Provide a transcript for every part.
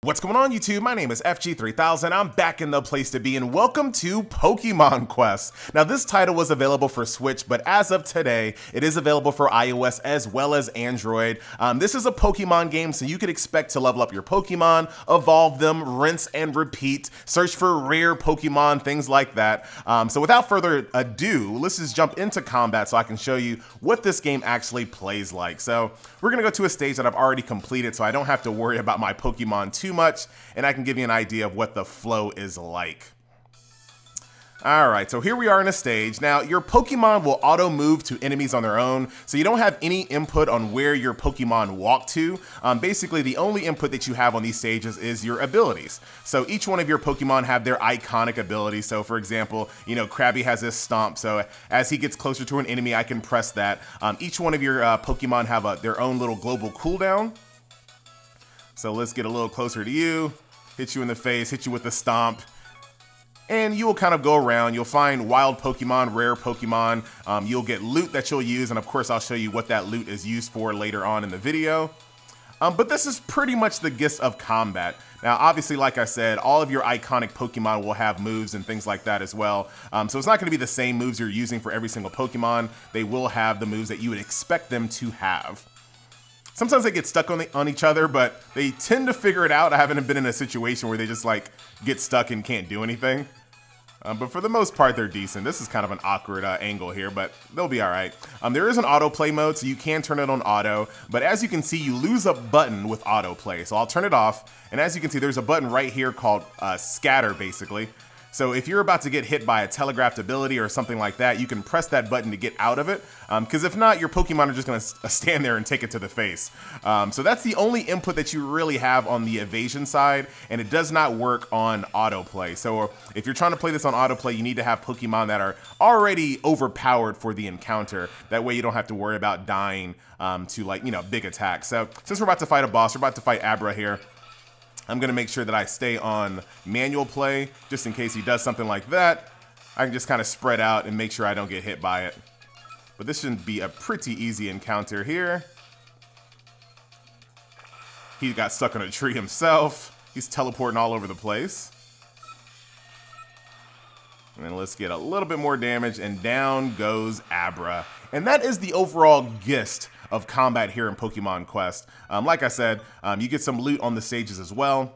What's going on, YouTube? My name is FG3000. I'm back in the place to be, and welcome to Pokemon Quest. Now, this title was available for Switch, but as of today, it is available for iOS as well as Android. This is a Pokemon game, so you could expect to level up your Pokemon, evolve them, rinse and repeat, search for rare Pokemon, things like that. So without further ado, let's just jump into combat so I can show you what this game actually plays like. So we're gonna go to a stage that I've already completed, so I don't have to worry about my Pokemon too much, and I can give you an idea of what the flow is like. Alright, so here we are in a stage. Now, your Pokemon will auto-move to enemies on their own, so you don't have any input on where your Pokemon walk to. Basically, the only input that you have on these stages is your abilities. So each one of your Pokemon have their iconic abilities. So for example, Krabby has this Stomp, so as he gets closer to an enemy, I can press that. Each one of your Pokemon have their own little global cooldown. So let's get a little closer to you, hit you in the face, hit you with the Stomp, and you will kind of go around. You'll find wild Pokemon, rare Pokemon, you'll get loot that you'll use, and of course I'll show you what that loot is used for later on in the video. But this is pretty much the gist of combat. Now, obviously, like I said, all of your iconic Pokemon will have moves and things like that as well. So it's not going to be the same moves you're using for every single Pokemon. They will have the moves that you would expect them to have. Sometimes they get stuck on each other, but they tend to figure it out. I haven't been in a situation where they just like get stuck and can't do anything. But for the most part, they're decent. This is kind of an awkward angle here, but they'll be all right. There is an autoplay mode, so you can turn it on auto. But as you can see, you lose a button with autoplay. So I'll turn it off. And as you can see, there's a button right here called scatter, basically. So if you're about to get hit by a telegraphed ability or something like that, you can press that button to get out of it. Because if not, your Pokemon are just going to stand there and take it to the face. So that's the only input that you really have on the evasion side, and it does not work on autoplay. So if you're trying to play this on autoplay, you need to have Pokemon that are already overpowered for the encounter. That way you don't have to worry about dying to big attacks. So since we're about to fight a boss, we're about to fight Abra here. I'm going to make sure that I stay on manual play, just in case he does something like that. I can just kind of spread out and make sure I don't get hit by it. But this should be a pretty easy encounter here. He got stuck on a tree himself. He's teleporting all over the place. And let's get a little bit more damage, and down goes Abra. And that is the overall gist of combat here in Pokemon Quest. Like I said, you get some loot on the stages as well.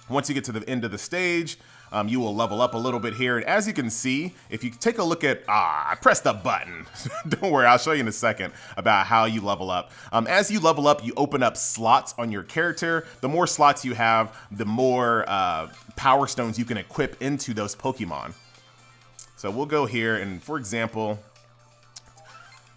Once you get to the end of the stage, you will level up a little bit here. And as you can see, if you take a look at, I pressed the button. Don't worry, I'll show you in a second about how you level up. As you level up, you open up slots on your character. The more slots you have, the more power stones you can equip into those Pokemon. So we'll go here and, for example,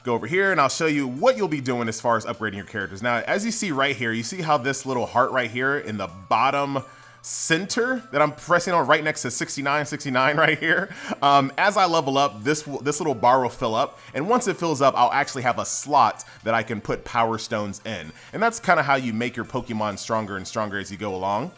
go over here and I'll show you what you'll be doing as far as upgrading your characters. Now, as you see right here, you see how this little heart right here in the bottom center that I'm pressing on right next to 69 right here. As I level up, this little bar will fill up, and once it fills up, I'll actually have a slot that I can put power stones in. And that's kind of how you make your Pokemon stronger and stronger as you go along.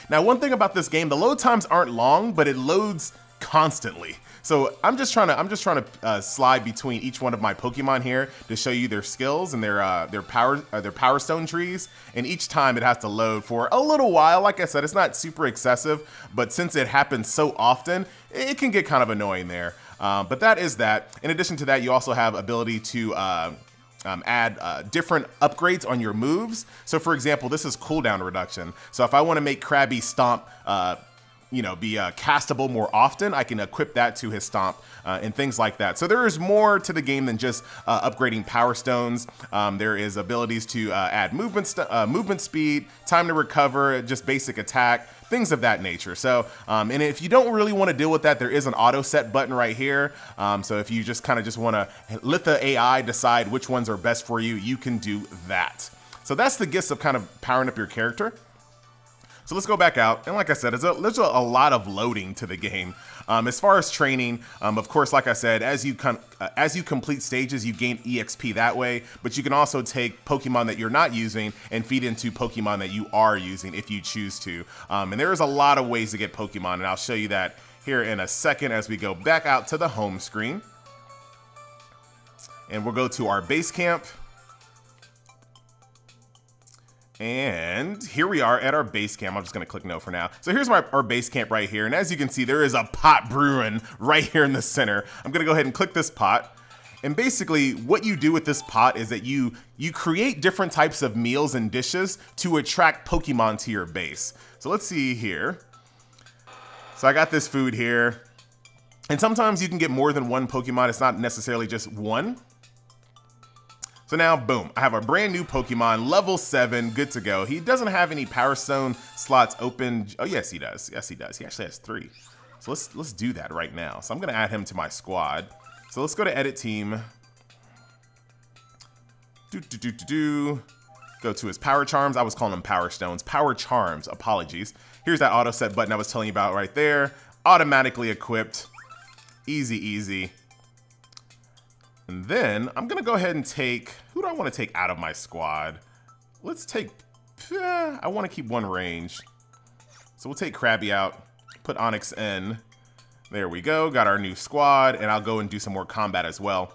Now, one thing about this game, the load times aren't long, but it loads constantly. So I'm just trying to slide between each one of my Pokemon here to show you their skills and their power stone trees. And each time it has to load for a little while. Like I said, it's not super excessive, but since it happens so often, it can get kind of annoying there. But that is that. In addition to that, you also have ability to add different upgrades on your moves. So for example, this is cooldown reduction. So if I want to make Krabby Stomp be castable more often, I can equip that to his Stomp and things like that. So there is more to the game than just upgrading power stones. There is abilities to add movement speed, time to recover, just basic attack, things of that nature. So, and if you don't really want to deal with that, there is an auto set button right here. So if you just kind of want to let the AI decide which ones are best for you, you can do that. So that's the gist of kind of powering up your character. So let's go back out, and like I said, there's a lot of loading to the game. As far as training, of course, like I said, as you complete stages, you gain EXP that way, but you can also take Pokemon that you're not using and feed into Pokemon that you are using if you choose to. And there's a lot of ways to get Pokemon, and I'll show you that here in a second as we go back out to the home screen. And we'll go to our base camp. And here we are at our base camp. I'm just gonna click no for now. So here's our base camp right here. And as you can see, there is a pot brewing right here in the center. I'm gonna go ahead and click this pot. And basically what you do with this pot is that you create different types of meals and dishes to attract Pokemon to your base. So let's see here. So I got this food here. And sometimes you can get more than one Pokemon. It's not necessarily just one. So now, boom, I have a brand new Pokemon, level 7, good to go. He doesn't have any Power Stone slots open. Oh, yes, he does. Yes, he does. He actually has 3. So let's do that right now. So I'm going to add him to my squad. So let's go to Edit Team. Go to his Power Charms. I was calling them Power Stones. Power Charms, apologies. Here's that auto set button I was telling you about right there. Automatically equipped. Easy, easy. And then I'm gonna go ahead and take, who do I want to take out of my squad? Let's take, I want to keep one range. So we'll take Krabby out, put Onyx in. There we go, got our new squad, and I'll go and do some more combat as well.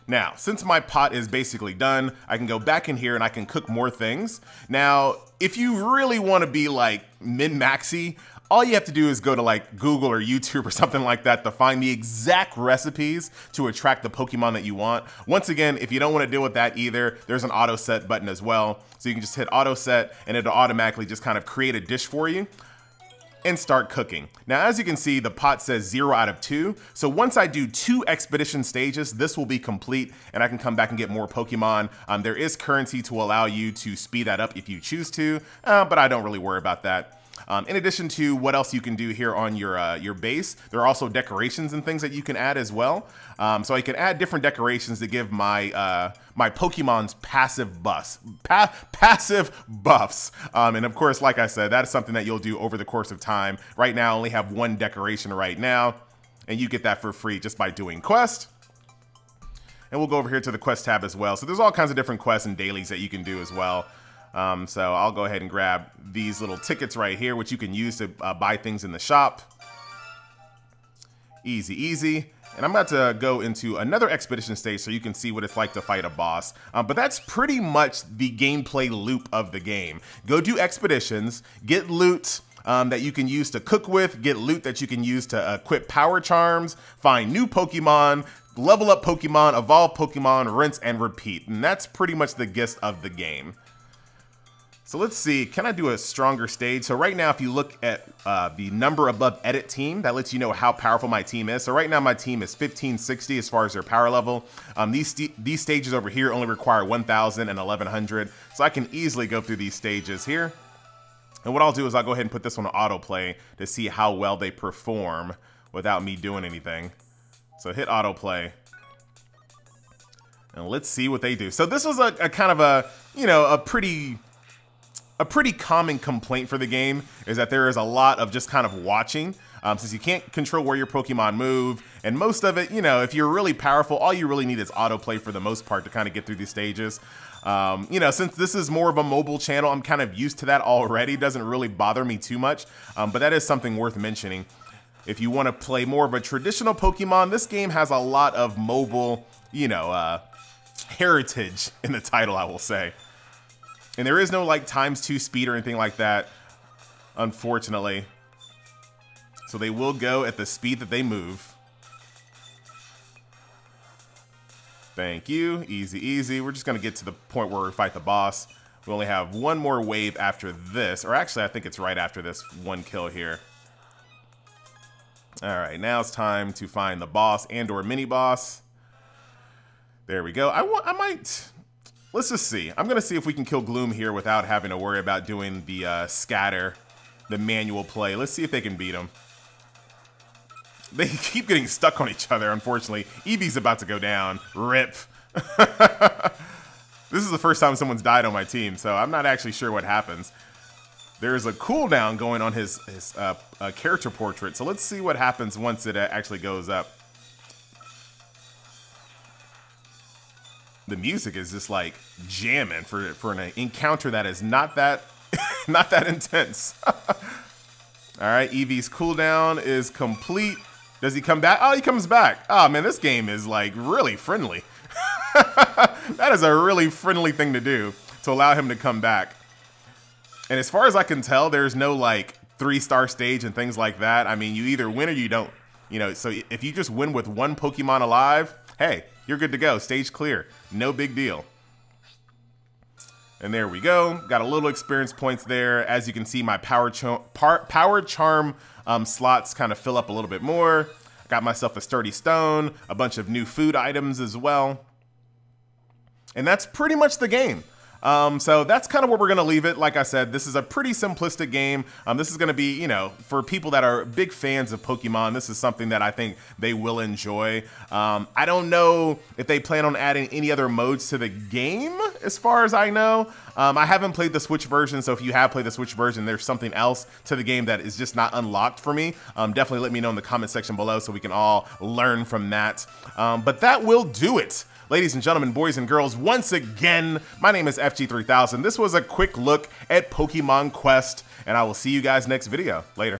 Now, since my pot is basically done, I can go back in here and I can cook more things. Now, if you really want to be like min-maxy, all you have to do is go to like Google or YouTube or something like that to find the exact recipes to attract the Pokemon that you want. Once again, if you don't want to deal with that either, there's an auto set button as well. So you can just hit auto set and it'll automatically just kind of create a dish for you and start cooking. Now, as you can see, the pot says 0 out of 2. So once I do 2 expedition stages, this will be complete and I can come back and get more Pokemon. There is currency to allow you to speed that up if you choose to, but I don't really worry about that. In addition to what else you can do here on your base, there are also decorations and things that you can add as well. So I can add different decorations to give my my Pokemon's passive buffs. And of course, like I said, that is something that you'll do over the course of time. Right now, I only have 1 decoration right now, and you get that for free just by doing quest. And we'll go over here to the quest tab as well. So there's all kinds of different quests and dailies that you can do as well. So I'll go ahead and grab these little tickets right here, which you can use to buy things in the shop. Easy, easy. And I'm about to go into another expedition stage so you can see what it's like to fight a boss. But that's pretty much the gameplay loop of the game. Go do expeditions, get loot that you can use to cook with, get loot that you can use to equip Power Charms, find new Pokemon, level up Pokemon, evolve Pokemon, rinse and repeat. And that's pretty much the gist of the game. So let's see, can I do a stronger stage? So right now, if you look at the number above edit team, that lets you know how powerful my team is. So right now my team is 1560 as far as their power level. These stages over here only require 1000 and 1100. So I can easily go through these stages here. And what I'll do is I'll go ahead and put this one on autoplay to see how well they perform without me doing anything. So hit autoplay. And let's see what they do. So this was a kind of a, you know, a pretty common complaint for the game is that there is a lot of just kind of watching since you can't control where your Pokemon move. And most of it, you know, if you're really powerful, all you really need is autoplay for the most part to kind of get through these stages. You know, since this is more of a mobile channel, I'm kind of used to that already. It doesn't really bother me too much, but that is something worth mentioning. If you want to play more of a traditional Pokemon, this game has a lot of mobile, you know, heritage in the title, I will say. And there is no like ×2 speed or anything like that, unfortunately. So they will go at the speed that they move. Thank you, easy, easy. We're just gonna get to the point where we fight the boss. We only have 1 more wave after this, or actually I think it's right after this 1 kill here. All right, now it's time to find the boss and or mini boss. There we go. I might. Let's just see. I'm going to see if we can kill Gloom here without having to worry about doing the scatter, the manual play. Let's see if they can beat him. They keep getting stuck on each other, unfortunately. Eevee's about to go down. RIP. This is the first time someone's died on my team, so I'm not actually sure what happens. There's a cooldown going on his character portrait, so let's see what happens once it actually goes up. The music is just like jamming for an encounter that is not that not that intense. All right, Eevee's cooldown is complete. Does he come back? Oh, he comes back. Oh man, this game is like really friendly. That is a really friendly thing to do. to allow him to come back. And as far as I can tell, there's no like 3-star stage and things like that. I mean, you either win or you don't. You know, so if you just win with one Pokemon alive, hey, you're good to go. Stage clear. No big deal. And there we go. Got a little experience points there. As you can see, my Power Charm slots kind of fill up a little bit more. Got myself a Sturdy Stone, a bunch of new food items as well. And that's pretty much the game. So that's kind of where we're going to leave it. Like I said, this is a pretty simplistic game. This is going to be, you know, for people that are big fans of Pokemon, this is something that I think they will enjoy. I don't know if they plan on adding any other modes to the game, as far as I know. I haven't played the Switch version, so if you have played the Switch version, there's something else to the game that is just not unlocked for me. Definitely let me know in the comment section below so we can all learn from that. But that will do it. Ladies and gentlemen, boys and girls, once again, my name is FG3000. This was a quick look at Pokemon Quest, and I will see you guys next video. Later.